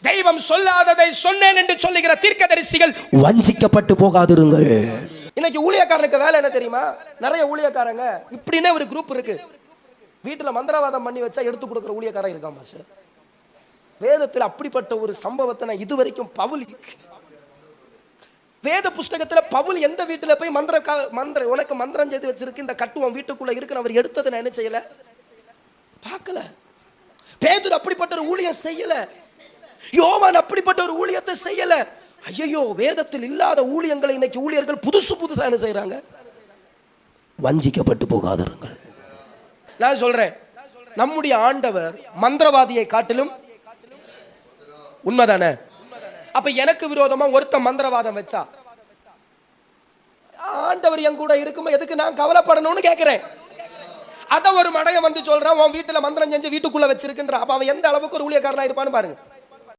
தெய்வம் சொல்லாததை சொன்னேன் என்று சொல்லுகிற தீர்க்கதரிசிகள் வஞ்சிக்கப்பட்டு போகாதிருங்கள். இன்னைக்கு ஊழியக்காரனுக்கு வேலை என்ன தெரியுமா? நிறைய ஊழியக்காரங்க இப்படின்னே ஒரு குரூப் இருக்கு. வீட்டுல மந்திரவாதம் பண்ணி வச்சா எடுத்து கொடுக்குற ஊழியக்காரன் இருக்கான் பாஸ்டர். வேதத்தில் அப்படிப்பட்ட ஒரு சம்பவத்தை நான் இதுவரைக்கும் வேத புஸ்தகத்துல பவுல் எந்த வீட்டுல போய் மந்திர உனக்கு மந்திரம் செய்து வச்சிருக்கு, இந்த கட்டுவம் வீட்டுக்குள்ள இருக்குன்னு அவர் எடுத்ததை நான் என்ன செய்யல, பார்க்கல. பேதுரு அப்படிப்பட்ட ஒரு ஊழியம் செய்யல. யோவான் அப்படிப்பட்ட ஒரு ஊழியத்தை செய்யல. ஐயோ, வேதத்தில் இல்லாத ஊழியங்களை இன்னைக்கு ஊழியர்கள் புதுசா என்ன செய்யறாங்க? வஞ்சிக்கப்பட்டு போகாதீர்கள். நான் சொல்றேன், நம்முடைய ஆண்டவர் மந்திரவாதியை காட்டிலும் உண்மைதானே? அப்ப எனக்கு விரோதமா ஒருத்த மந்திரவாதம் வச்சா ஆண்டவர் என் கூட இருக்கும்போது எதுக்கு நான் கவலைப்படணும்னு கேட்கிறேன். அத ஒரு மடைய வந்து சொல்றான், உன் வீட்டுல மந்திரம் செஞ்சு வீட்டுக்குள்ள வச்சிருக்கின்ற. அப்ப அவன் எந்த அளவுக்கு ஒரு ஊழியக்காரனா இருப்பான்னு பாருங்க.